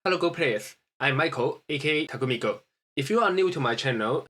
Hello Go players, I'm Michael, aka Takumi Go. If you are new to my channel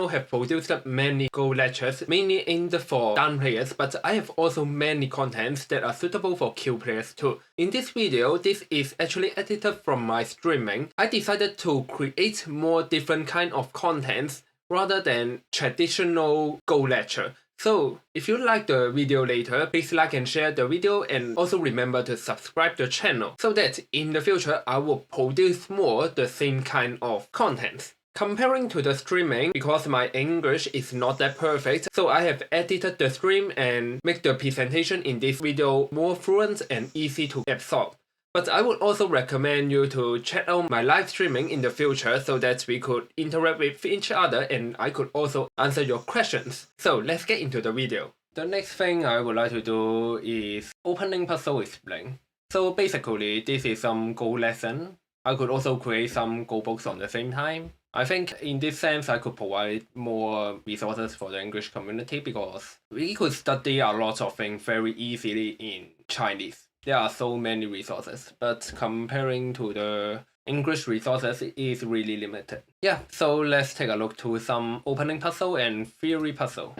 have produced many Go lectures, mainly aimed for down players, but I have also many contents that are suitable for Q players too. In this video, this is actually edited from my streaming. I decided to create more different kind of contents rather than traditional Go lecture. So, if you like the video later, please like and share the video and also remember to subscribe the channel so that in the future I will produce more the same kind of content. Comparing to the streaming, because my English is not that perfect, so I have edited the stream and make the presentation in this video more fluent and easy to absorb. But I would also recommend you to check out my live streaming in the future so that we could interact with each other and I could also answer your questions. So let's get into the video. The next thing I would like to do is opening puzzle explain. So basically this is some Go lesson. I could also create some Go books on the same time. I think in this sense I could provide more resources for the English community because we could study a lot of things very easily in Chinese. There are so many resources, but comparing to the English resources, it is really limited. Yeah, so let's take a look to some opening puzzle and theory puzzle.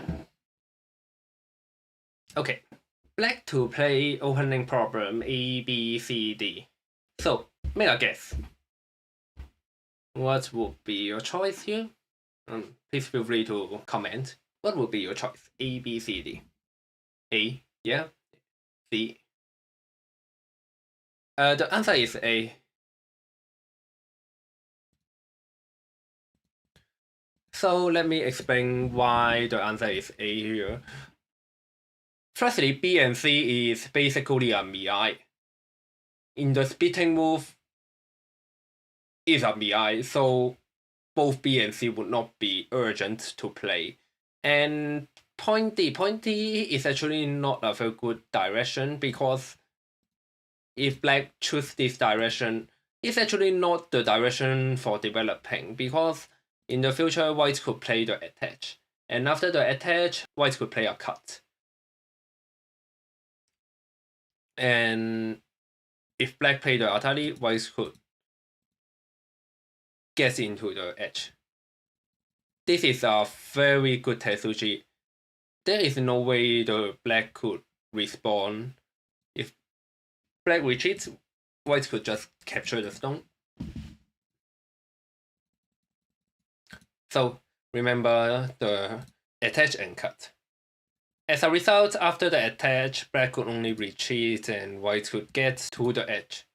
Okay, black to play opening problem A, B, C, D. So, make a guess. What would be your choice here? Please feel free to comment. What would be your choice? A, B, C, D. A, yeah. C. The answer is A. So let me explain why the answer is A here. Firstly, B and C is basically a MII. In the splitting move, is a MII, so both B and C would not be urgent to play. And point D is actually not a very good direction because if black choose this direction, it's actually not the direction for developing because in the future white could play the attach. And after the attach, white could play a cut. And if black play the Atari, white could get into the edge. This is a very good Tetsuji. There is no way the black could respond. If black retreats, white could just capture the stone. So remember the attach and cut. As a result, after the attach, black could only retreat and white could get to the edge.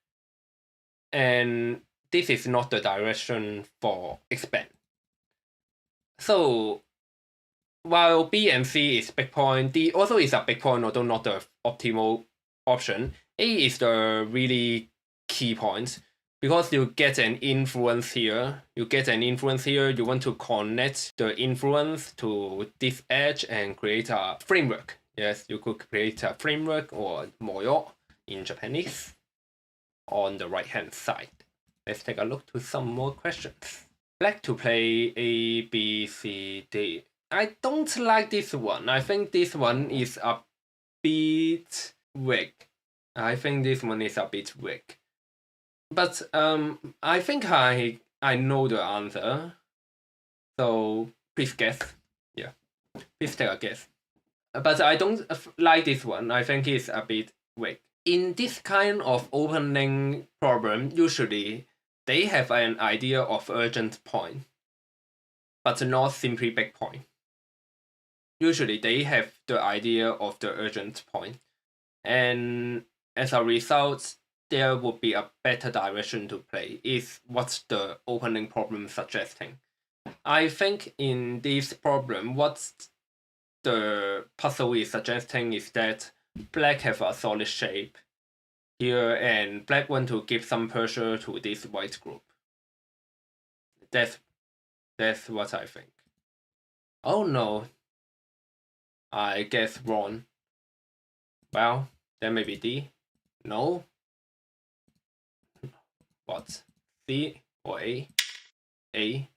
And this is not the direction for expand. So while B and C is big point, D also is a big point, although not the optimal option. A is the really key point because you get an influence here. You want to connect the influence to this edge and create a framework. Yes, you could create a framework or moyo in Japanese on the right hand side. Let's take a look to some more questions. Black to play A, B, C, D. I don't like this one. I think this one is a bit weak. But I think I know the answer. So please guess. Yeah, please take a guess. But I don't like this one. I think it's a bit weak. In this kind of opening problem, usually they have an idea of urgent point, but not simply big point. Usually they have the idea of the urgent point, and as a result, there would be a better direction to play is what the opening problem suggesting. I think in this problem, what the puzzle is suggesting is that black have a solid shape here and black want to give some pressure to this white group. That's what I think. Oh no, I guess wrong. Well, then maybe D. No. What? C or A? A.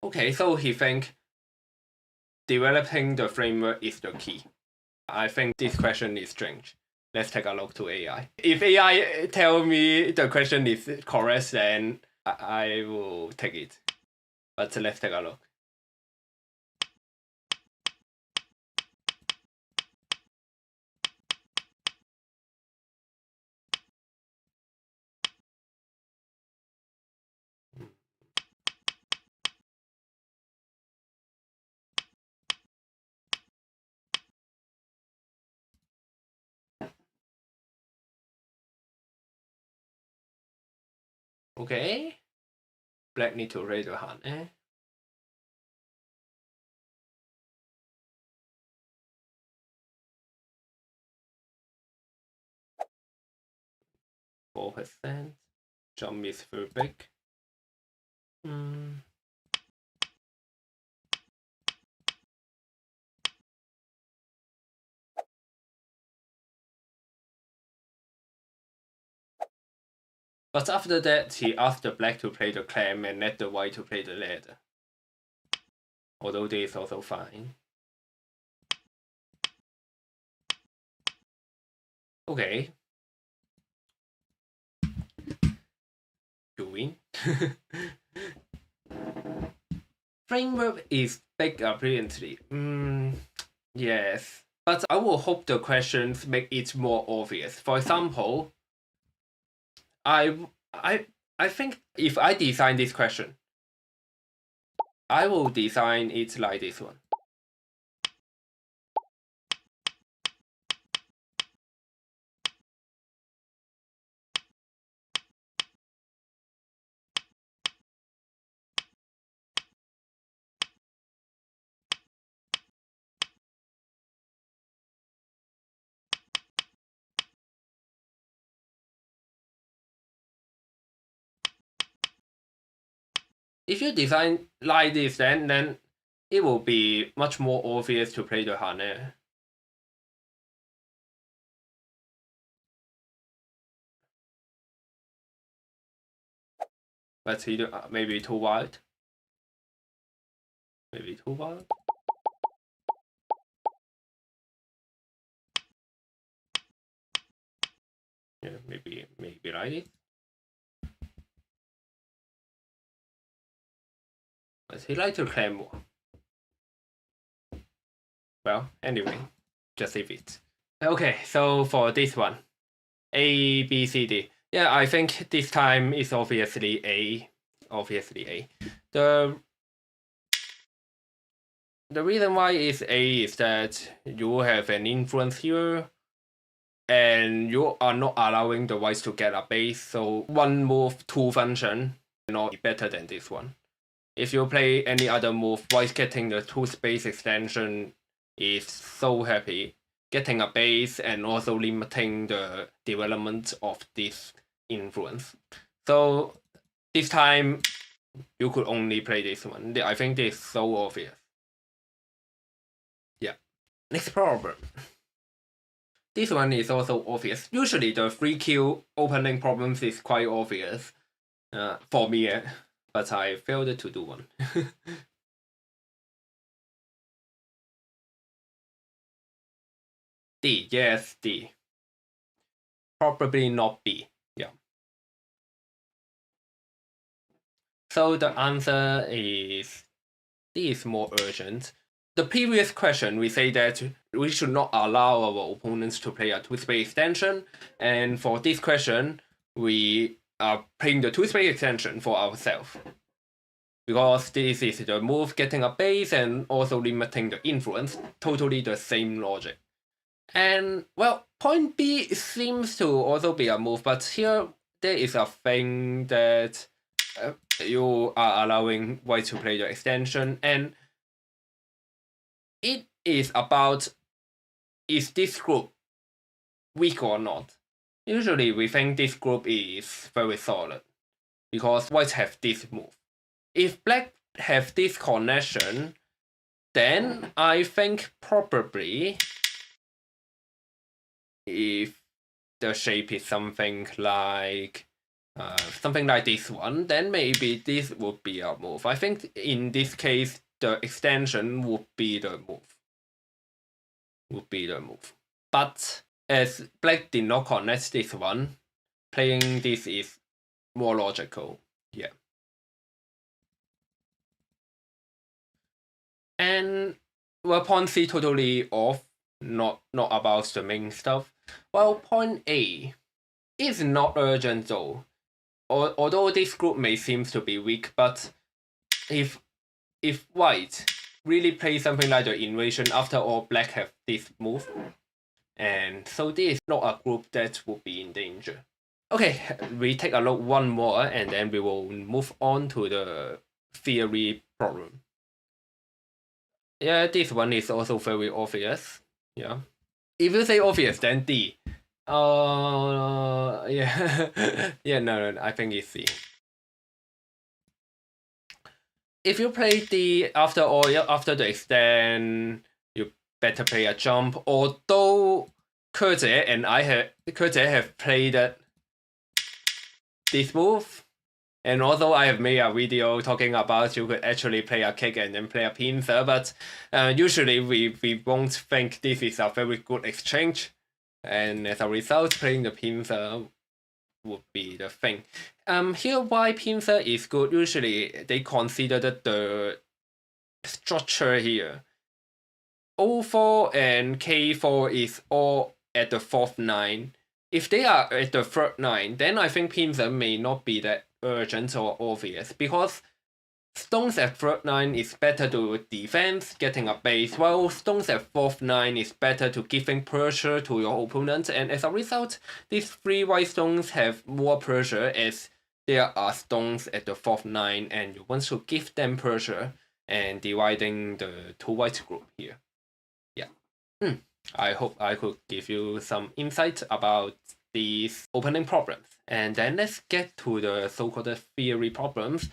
Okay, so he think developing the framework is the key. I think this question is strange. let's take a look to AI. If AI tell me the question is correct, then I will take it. But let's take a look. Okay. Black need to raise your hand, eh? %. Jump is very big. But after that, he asked the black to play the clam and let the white to play the ladder. Although this is also fine. Okay. You win. Framework is big brilliantly. Yes. But I will hope the questions make it more obvious. For example, I think if I design this question, I will design it like this one. If you design like this, then it will be much more obvious to play the Hane. Let's see, maybe too wide. Maybe too wide. Yeah, maybe like this. But he like to claim more. Well, anyway, just leave it. Okay, so for this one, A, B, C, D. Yeah, I think this time is obviously A. Obviously A. The reason why is A is that you have an influence here, and you are not allowing the whites to get a base, so one move, two function, not be better than this one. If you play any other move, whites getting the two space extension is so happy. Getting a base and also limiting the development of this influence. So this time, you could only play this one. I think this is so obvious. Yeah. Next problem. This one is also obvious. Usually the 3Q opening problems is quite obvious for me, but I failed to do one. D, yes, D. Probably not B, yeah. So the answer is D is more urgent. The previous question, we say that we should not allow our opponents to play a two-space extension, and for this question, we are playing the two-space extension for ourselves. Because this is the move getting a base and also limiting the influence, totally the same logic. And, well, point B seems to also be a move, but here there is a thing that you are allowing white to play the extension, and it is about, is this group weak or not? Usually we think this group is very solid, because whites have this move. If black have this connection, then I think probably if the shape is something like this one, then maybe this would be a move. I think in this case, the extension would be the move. But as black did not connect this one, playing this is more logical. Yeah. And well, pawn C totally off, not about the main stuff. Well, pawn A is not urgent though. Although this group may seem to be weak, but if white really plays something like the invasion, after all, black have this move. And so this is not a group that would be in danger. Okay, we take a look one more and then we will move on to the theory problem. Yeah, this one is also very obvious. Yeah. If you say obvious, then D. Yeah. Yeah, no, I think it's C. If you play D after the extend, you better play a jump. Although Ke and I have played this move, and although I have made a video talking about you could actually play a kick and then play a pincer, but usually we won't think this is a very good exchange, and as a result, playing the pincer would be the thing. Here why pincer is good, usually they consider that the structure here. O4 and K4 is all at the 4th line. If they are at the 3rd line, then I think pincer may not be that urgent or obvious, because stones at 3rd line is better to defense, getting a base, while stones at 4th line is better to giving pressure to your opponent, and as a result, these 3 white stones have more pressure as there are stones at the 4th line and you want to give them pressure and dividing the 2 white group here. Yeah. I hope I could give you some insight about these opening problems. And then let's get to the so-called theory problems.